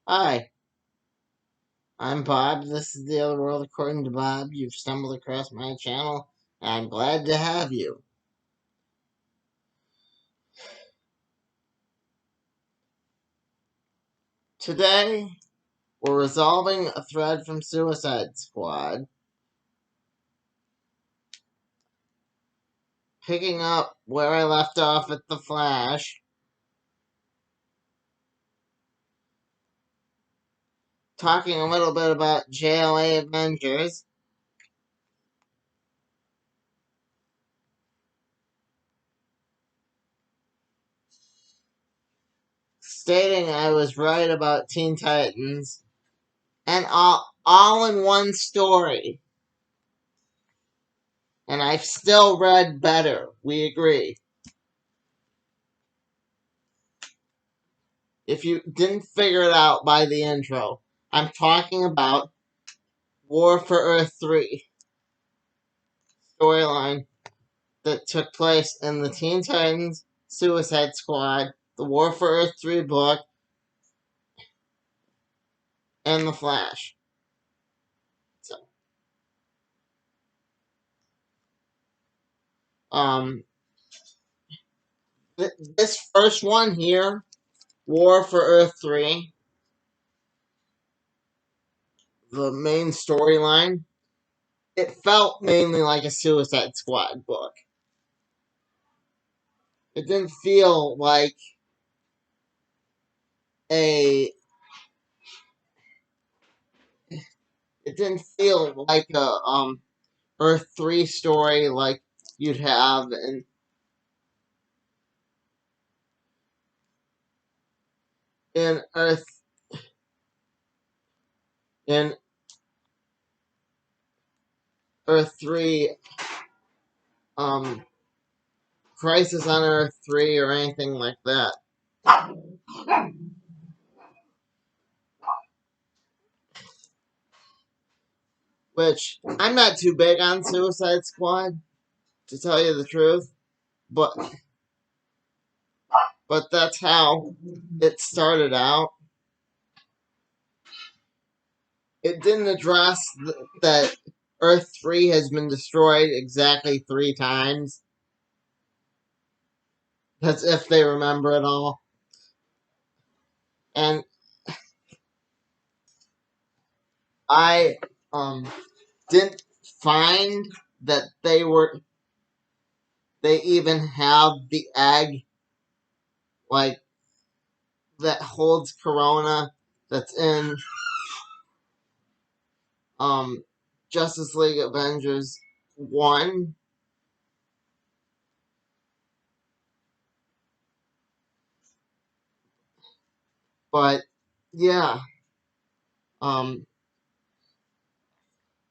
Hi, I'm Bob. This is The Other World According to Bob. You've stumbled across my channel, and I'm glad to have you. Today, we're resolving a thread from Suicide Squad, picking up where I left off at The Flash, talking a little bit about JLA Avengers, stating I was right about Teen Titans, and all in one story. And I've still read better. We agree. If you didn't figure it out by the intro, I'm talking about War for Earth 3 storyline that took place in the Teen Titans, Suicide Squad, the War for Earth 3 book, and The Flash. So, this first one here, War for Earth 3, the main storyline, it felt mainly like a Suicide Squad book. It didn't feel like a it didn't feel like a Earth 3 story like you'd have in Earth in Earth 3, Crisis on Earth 3 or anything like that. Which, I'm not too big on Suicide Squad, to tell you the truth, but that's how it started out. It didn't address that Earth 3 has been destroyed exactly 3 times. That's if they remember it all. And I didn't find that they even have the egg like that holds Corona that's in Justice League Avengers 1. But yeah, um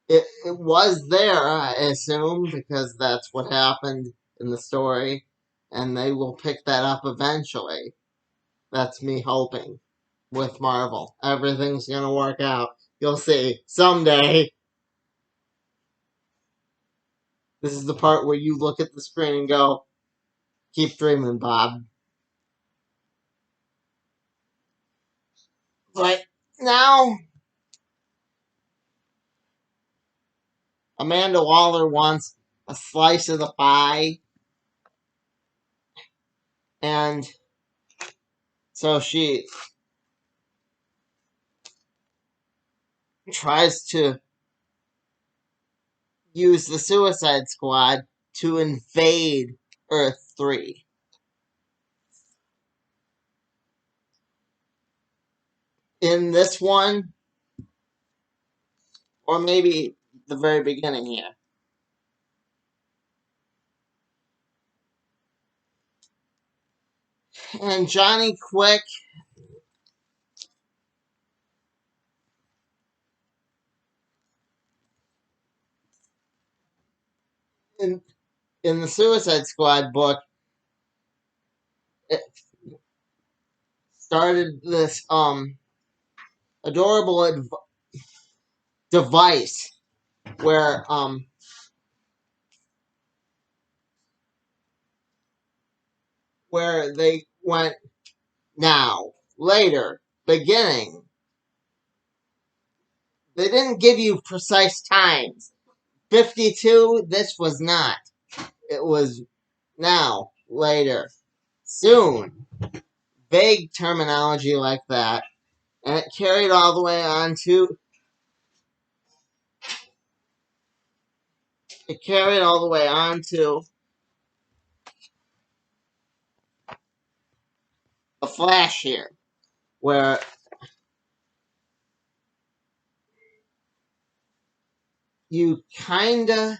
it was there, I assume, because that's what happened in the story, and they will pick that up eventually. That's me hoping with Marvel. Everything's gonna work out. You'll see someday. This is the part where you look at the screen and go, keep dreaming, Bob. But now, Amanda Waller wants a slice of the pie, and so she tries to use the Suicide Squad to invade Earth 3. In this one, or maybe the very beginning here. And Johnny Quick in the Suicide Squad book, it started this adorable device where they went now, later, beginning, They didn't give you precise times. 52, this was not. It was now, later, soon. Vague terminology like that. And it carried all the way on to the Flash here, where you kinda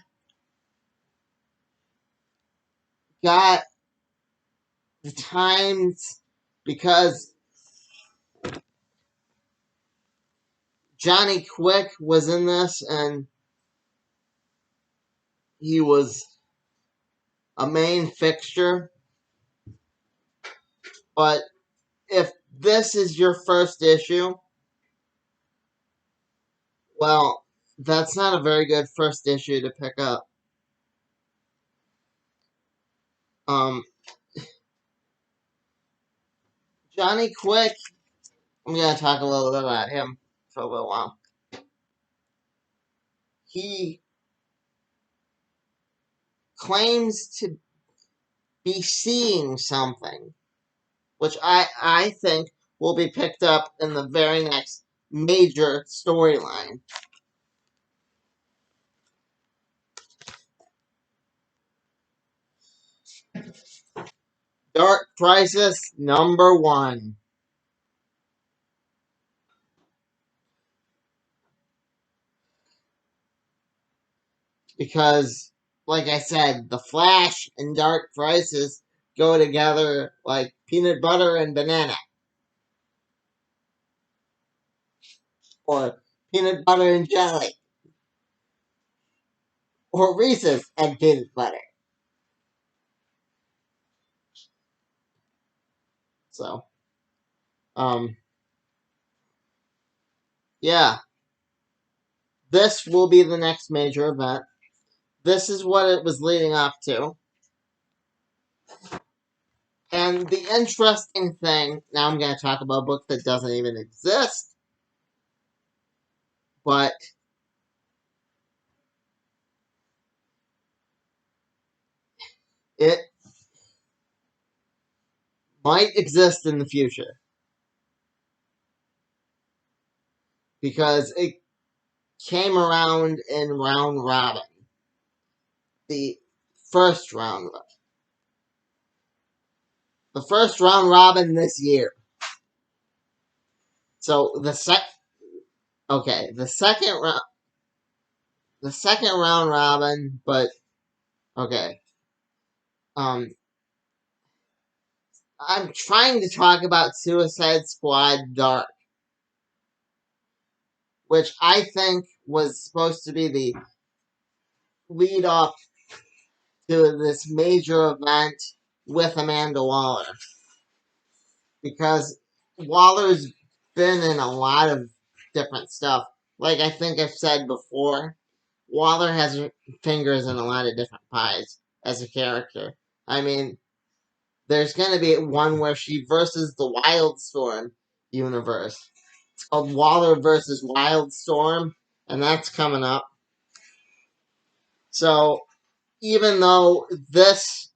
got the times because Johnny Quick was in this and he was a main fixture. But if this is your first issue, well, that's not a very good first issue to pick up. Johnny Quick, I'm going to talk a little bit about him for a little while. He claims to be seeing something, which I think will be picked up in the very next major storyline. Dark Crisis #1. Because, like I said, The Flash and Dark Crisis go together like peanut butter and banana. Or peanut butter and jelly. Or Reese's and peanut butter. So, yeah. This will be the next major event. This is what it was leading up to. And the interesting thing, now I'm going to talk about a book that doesn't even exist, but it might exist in the future. Because it came around in round robin. The first round robin. The first round robin this year. So the second round robin, but okay. I'm trying to talk about Suicide Squad Dark, which I think was supposed to be the lead off to this major event with Amanda Waller. Because Waller's been in a lot of different stuff. Like I think I've said before, Waller has fingers in a lot of different pies as a character. I mean, there's going to be one where she versus the Wildstorm universe. It's called Waller versus Wildstorm, and that's coming up. So, even though this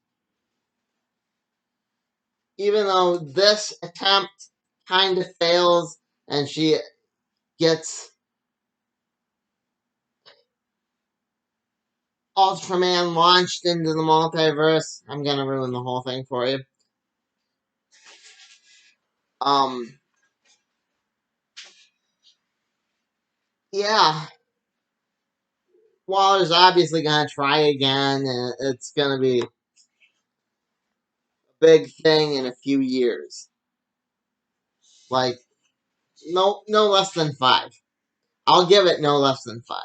attempt kind of fails and she gets Ultraman launched into the multiverse, I'm gonna ruin the whole thing for you. Yeah, Waller's obviously gonna try again, and it's gonna be a big thing in a few years. Like, no less than 5. I'll give it no less than 5.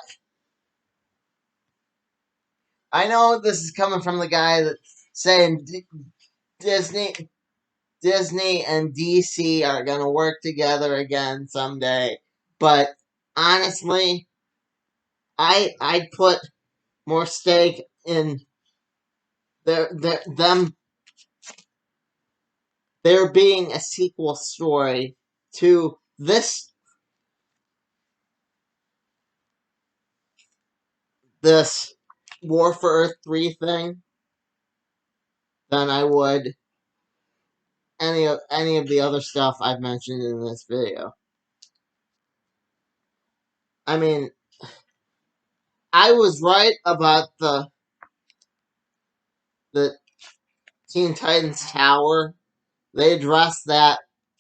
I know this is coming from the guy that's saying Disney and DC are gonna work together again someday, but honestly, I'd put more stake in there being a sequel story to this this War for Earth 3 thing than I would any of the other stuff I've mentioned in this video. I mean, I was right about the Teen Titans Tower. They addressed that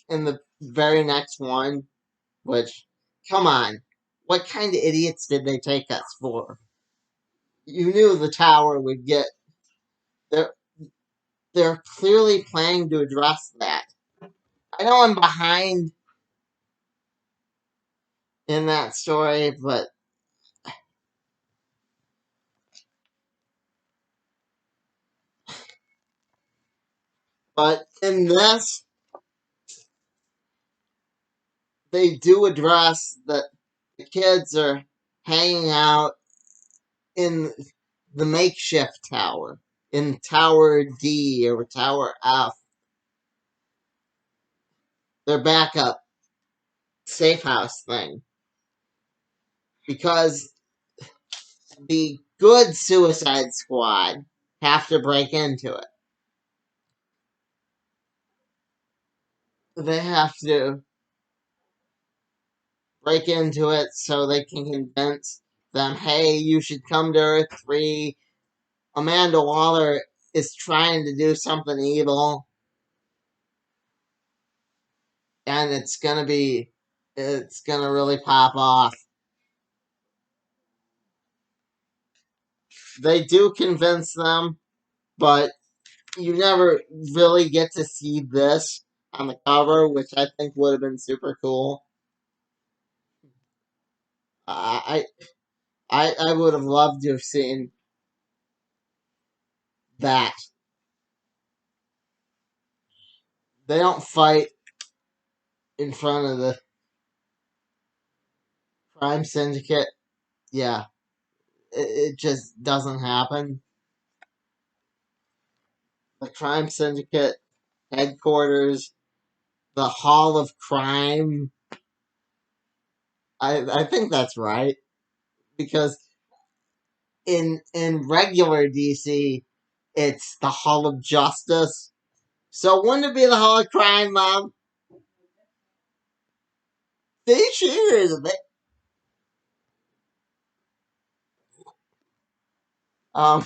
in the very next one, which, come on, what kind of idiots did they take us for? You knew the tower would get. They're they're clearly planning to address that. I know I'm behind in that story, but in this, they do address that the kids are hanging out in the makeshift tower, in Tower D or Tower F, their backup safe house thing. Because the good Suicide Squad have to break into it. They have to break into it so they can convince them, hey, you should come to Earth 3. Amanda Waller is trying to do something evil, and it's gonna really pop off. They do convince them, but you never really get to see this on the cover, which I think would have been super cool. I I would have loved to have seen that. They don't fight in front of the crime syndicate. Yeah, it just doesn't happen. The crime syndicate headquarters, the Hall of Crime. I think that's right, because in regular DC, it's the Hall of Justice. So wouldn't it be the Hall of Crime, Mom? See, she is a bit. Um,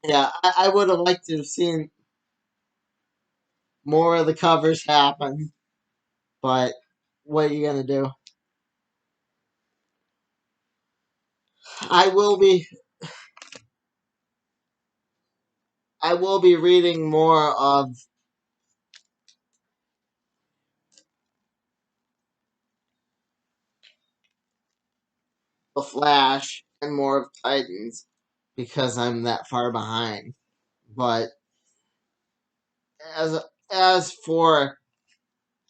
yeah, I would have liked to have seen more of the covers happen, but what are you gonna do? I will be I will be reading more of The Flash and more of Titans because I'm that far behind. But as as for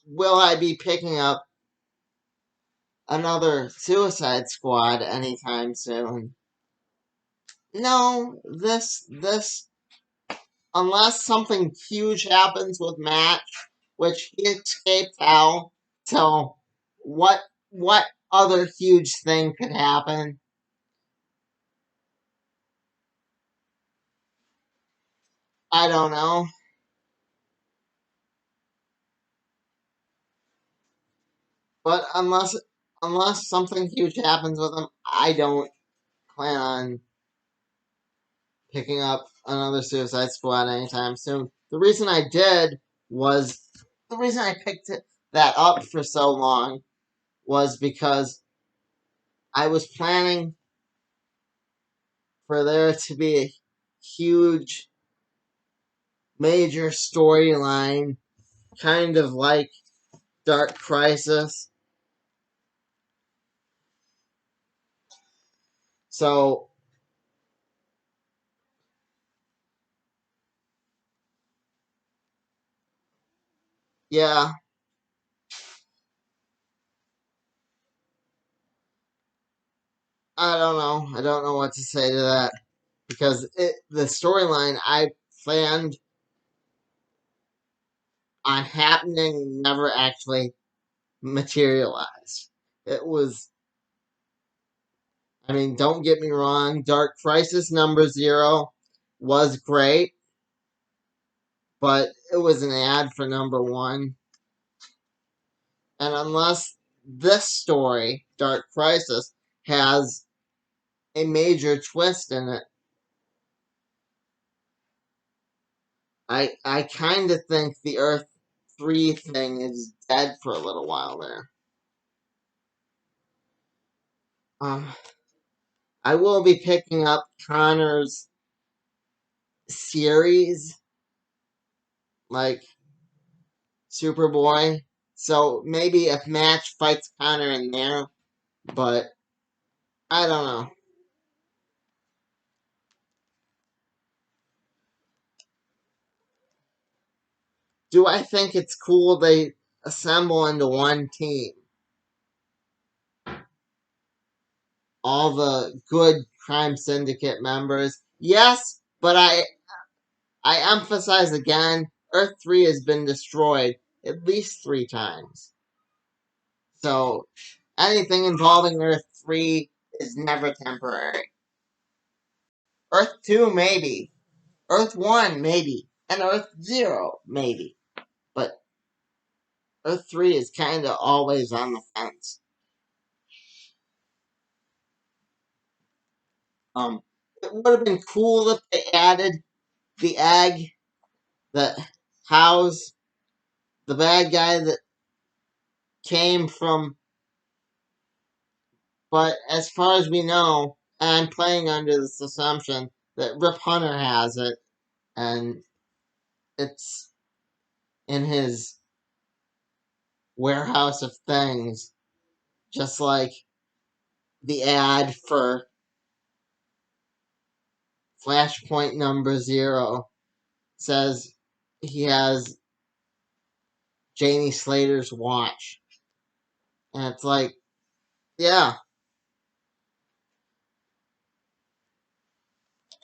will I be picking up another Suicide Squad anytime soon? No, this unless something huge happens with Matt, which he escaped hell. So what other huge thing could happen? I don't know. But unless something huge happens with him, I don't plan on picking up another Suicide Squad anytime soon. Was the reason I picked that up for so long was because I was planning for there to be a huge major storyline, kind of like Dark Crisis. So yeah, I don't know. I don't know what to say to that because the storyline I planned on happening never actually materialized. It was I mean, don't get me wrong, Dark Crisis #0 was great, but it was an ad for #1. And unless this story, Dark Crisis, has a major twist in it, I kind of think the Earth 3 thing is dead for a little while there. Um, I will be picking up Connor's series, like Superboy. So maybe if Match fights Connor in there, but I don't know. Do I think it's cool they assemble into one team? All the good crime syndicate members. Yes, but I emphasize again, Earth 3 has been destroyed at least 3 times. So anything involving Earth 3 is never temporary. Earth 2 maybe. Earth 1 maybe. And Earth 0 maybe. But Earth 3 is kinda always on the fence. It would have been cool if they added the egg that housed the bad guy that came from. But as far as we know, I'm playing under this assumption that Rip Hunter has it, and it's in his warehouse of things, just like the ad for Flashpoint #0 says he has Janie Slater's watch. And it's like, yeah.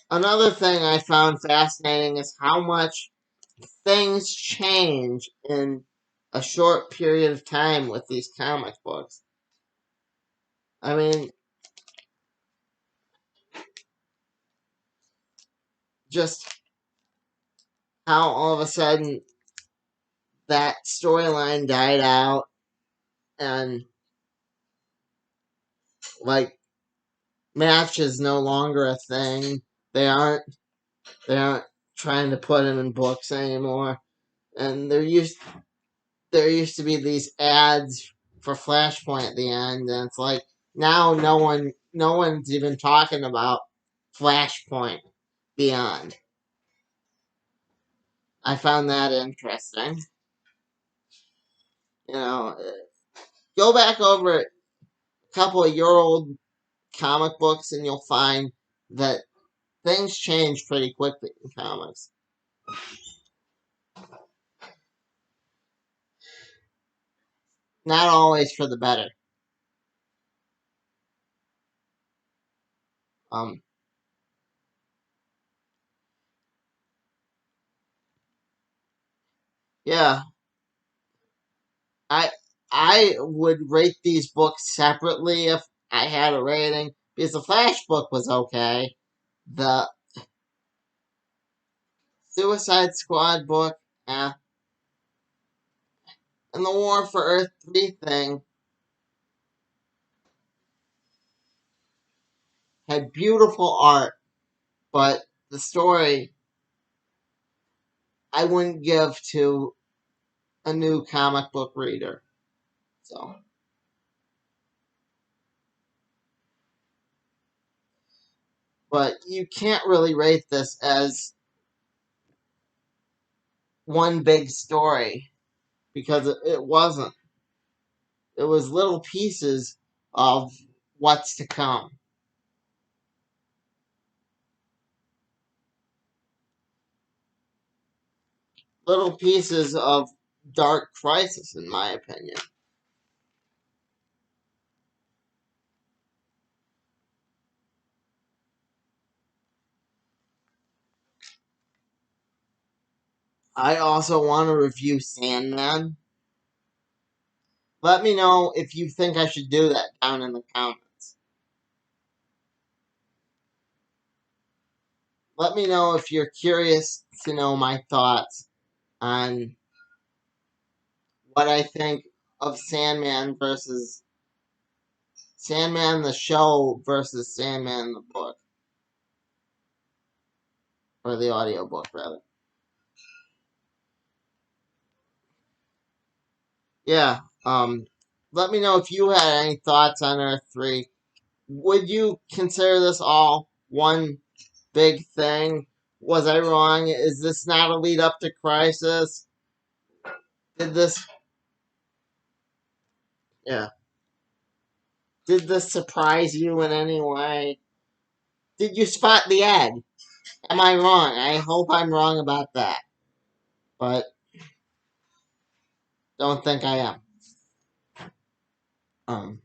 Another thing I found fascinating is how much things change in a short period of time with these comic books. I mean, just how all of a sudden that storyline died out and like Match is no longer a thing. They aren't they aren't trying to put him in books anymore. And there used to be these ads for Flashpoint at the end, and it's like now no one's even talking about Flashpoint Beyond. I found that interesting. You know, go back over a couple of your old comic books, and you'll find that things change pretty quickly in comics. Not always for the better. Um, yeah, I I would rate these books separately if I had a rating because the Flash book was okay. The Suicide Squad book, eh, and the War for Earth 3 thing had beautiful art, but the story I wouldn't give to a new comic book reader. So, but you can't really rate this as one big story because it wasn't. It was little pieces of what's to come. Little pieces of Dark Crisis, in my opinion. I also want to review Sandman. Let me know if you think I should do that down in the comments. let me know if you're curious to know my thoughts on what I think of Sandman the show versus Sandman the book, or the audiobook rather. Yeah. Let me know if you had any thoughts on Earth 3. Would you consider this all one big thing? Was I wrong? Is this not a lead up to Crisis? Did this yeah. Did this surprise you in any way? Did you spot the egg? Am I wrong? I hope I'm wrong about that. But don't think I am. Um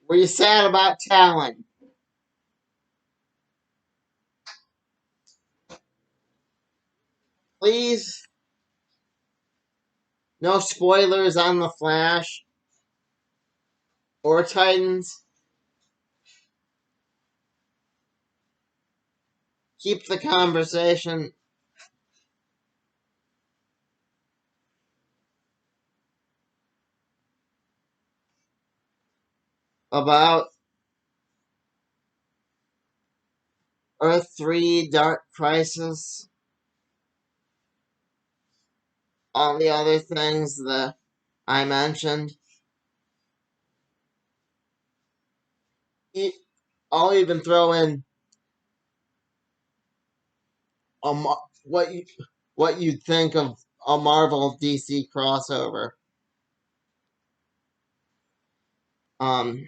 were you sad about Talon? Please, no spoilers on the Flash or Titans. Keep the conversation about Earth 3, Dark Crisis, all the other things that I mentioned. I'll even throw in what you'd think of a Marvel DC crossover. Um,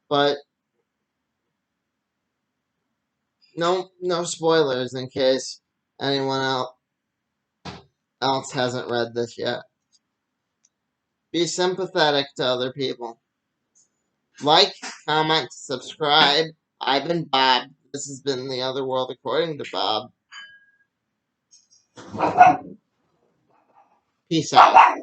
but no spoilers in case anyone else hasn't read this yet. Be sympathetic to other people. Like, comment, subscribe. I've been Bob. This has been The Other World According to Bob. Peace out.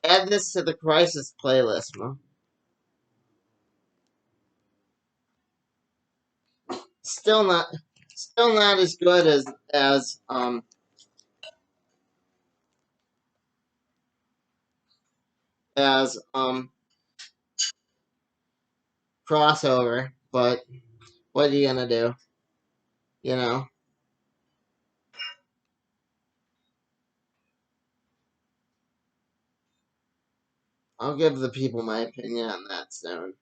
Add this to the Crisis playlist, man. Still not, still not as good as crossover. But what are you gonna do? You know, I'll give the people my opinion on that soon.